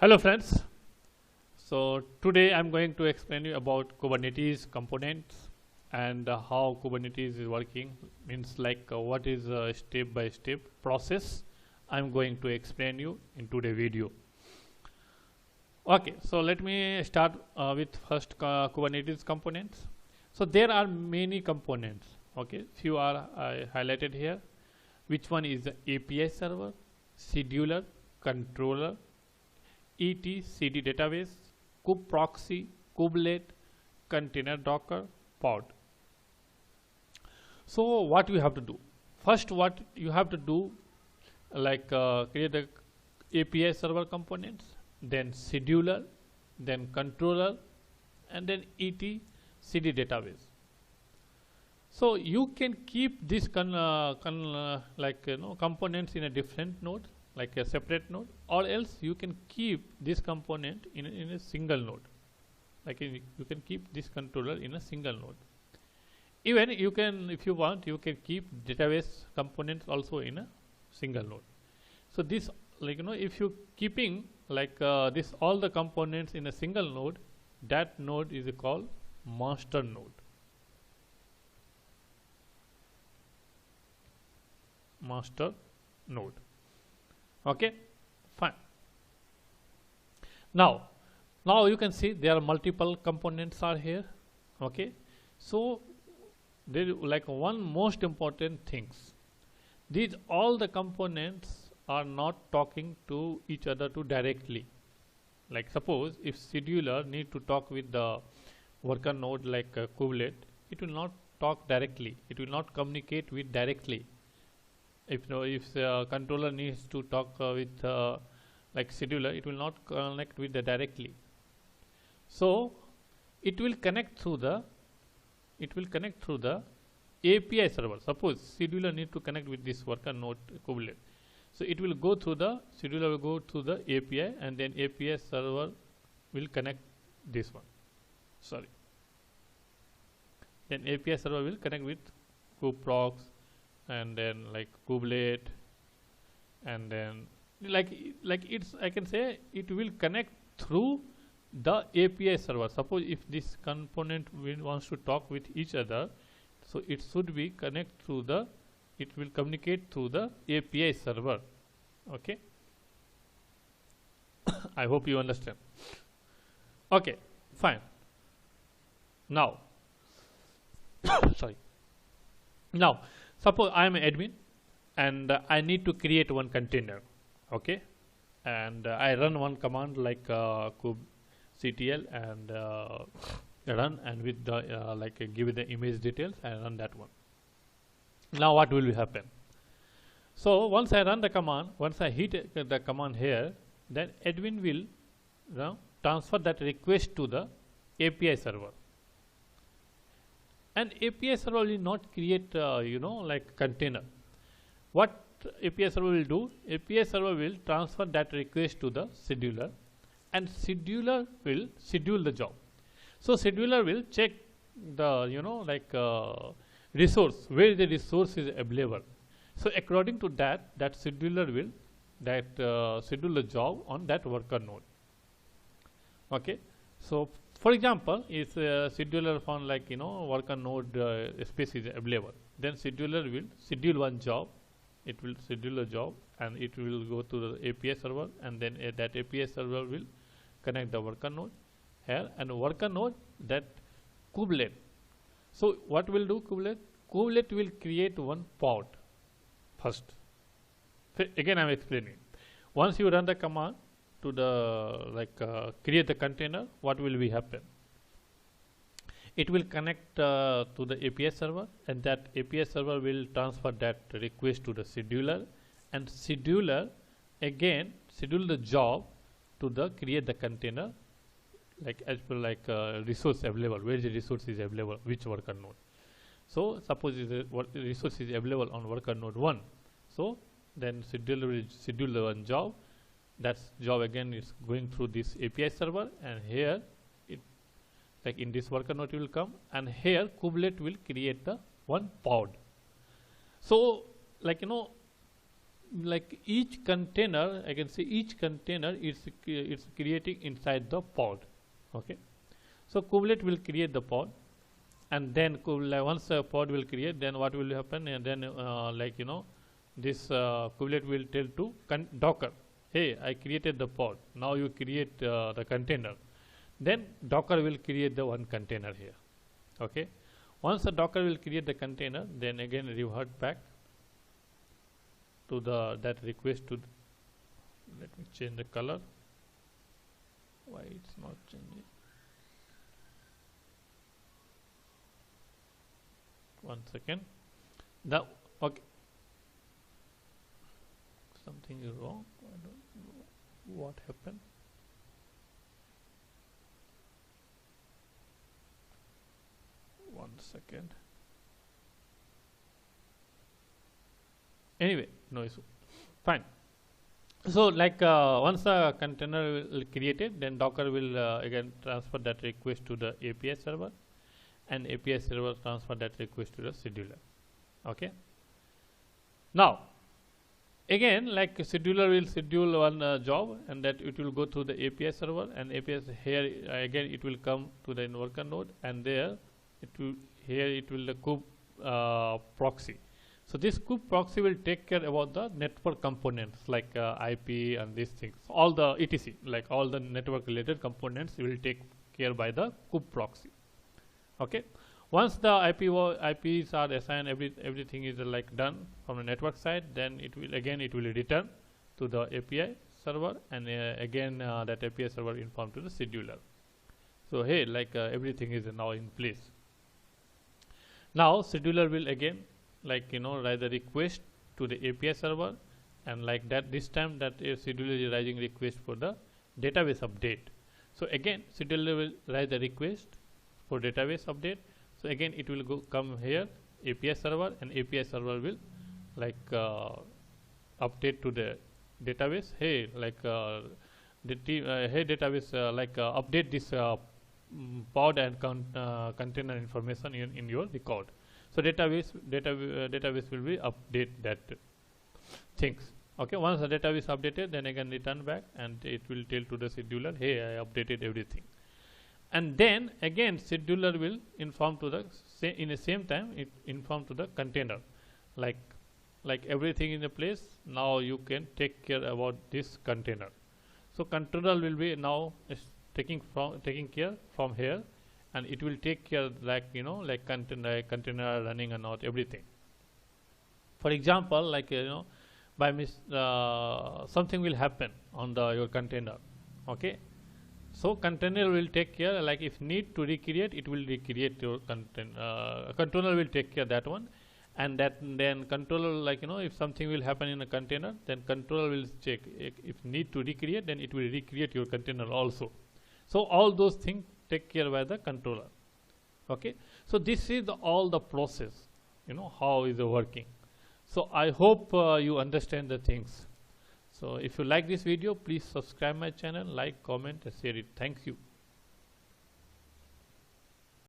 Hello friends. So today I'm going to explain you about Kubernetes components and how Kubernetes is working, means like what is a step-by-step process I'm going to explain you in today's video. Okay, so let me start with first Kubernetes components. So there are many components. Okay, few are highlighted here. Which one is the API server, scheduler, controller, etc database, kube proxy, kubelet, container docker, pod. So what you have to do? First, what you have to do, like create the API server components, then scheduler, then controller, and then etc database. So you can keep this components in a different node, like a separate node, or else you can keep this component in a single node. You can keep this controller in a single node. Even you can, if you want, you can keep database components also in a single node. So this, if you keeping this all the components in a single node, that node is called master node. Master node. Okay, fine. Now you can see there are multiple components are here. Okay, so there is one most important things. These all the components are not talking to each other directly. Like suppose if scheduler need to talk with the worker node like kubelet, it will not talk directly. It will not communicate with directly. If the controller needs to talk with scheduler, it will not connect with the directly. So it will connect through the API server. Suppose scheduler need to connect with this worker node kubelet, so it will go through the scheduler will go through the API, and then API server will connect this one. Sorry. Then API server will connect with kubeprox, and then kubelet, and then it's, I can say it will connect through the API server. Suppose if this component wants to talk with each other, so it should be connect through the, it will communicate through the API server. Okay. I hope you understand. Okay, fine. Now sorry. Now suppose I am an admin and I need to create one container. Okay, and I run one command like kubectl and run, and with the give it the image details, I run that one. Now what will happen? So once I run the command, once I hit the command here, then admin will transfer that request to the API server. And API server will not create container. What API server will do? API server will transfer that request to the scheduler, and scheduler will schedule the job. So scheduler will check the resource, where the resource is available. So according to that scheduler will schedule the job on that worker node. Okay, so for example, if scheduler found worker node space is available, then scheduler will schedule one job. It will schedule a job, and it will go to the API server, and then that API server will connect the worker node here, and worker node that kubelet. So what will do kubelet? Kubelet will create one pod first. Again I am explaining. Once you run the command to the create the container, what will be happen? It will connect to the API server, and that API server will transfer that request to the scheduler, and scheduler again schedule the job to the create the container as per resource available, where the resource is available, which worker node. So suppose the resource is available on worker node 1, so then scheduler will schedule the one job. That job again is going through this API server, and here it in this worker node will come, and here kubelet will create the one pod. So like each container, I can say each container is it's creating inside the pod. Okay, so Kubernetes will create the pod, and then once a pod will create, then what will happen? And then this Kubernetes will tell to Docker, hey, I created the pod, now you create the container. Then Docker will create the one container here. Okay, once the Docker will create the container, then again revert back to that request to let me change the color. Why it's not changing? One second. Okay, something is wrong. I don't know what happened. One second. Anyway, no issue. Fine. So like once the container will created, then Docker will again transfer that request to the API server, and API server transfer that request to the scheduler. Okay. Now again, like scheduler will schedule one job, and that it will go through the API server, and API here again it will come to the worker node, and there it will the kube proxy. So this kube proxy will take care about the network components like IP and these things, all the etc, like all the network related components will take care by the kube proxy. Okay, once the IPs are assigned, everything is like done from the network side, then it will return to the API server, and again that API server inform to the scheduler. So hey, like everything is now in place. Now scheduler will again write the request to the API server, and like that this time that scheduler is writing request for the database update. So again scheduler will write the request for database update. So again it will come here API server, and API server will update to the database. Hey, hey database, update this pod and container information in your record. So database will be update that things. Okay, once the database updated, then again return back, and it will tell to the scheduler, hey, I updated everything. And then again scheduler will inform to the in the same time it inform to the container, like everything in the place. Now you can take care about this container. So controller will be now taking care from here, and it will take care container running and not everything. For example, by something will happen on your container. Okay, so container will take care, if need to recreate, it will recreate your container. Controller will take care that one, and then controller if something will happen in a container, then controller will check if need to recreate, then it will recreate your container also. So all those things take care by the controller. Okay, so this is all the process, how is it working. So I hope you understand the things. So if you like this video, please subscribe my channel, like, comment, and share it. Thank you.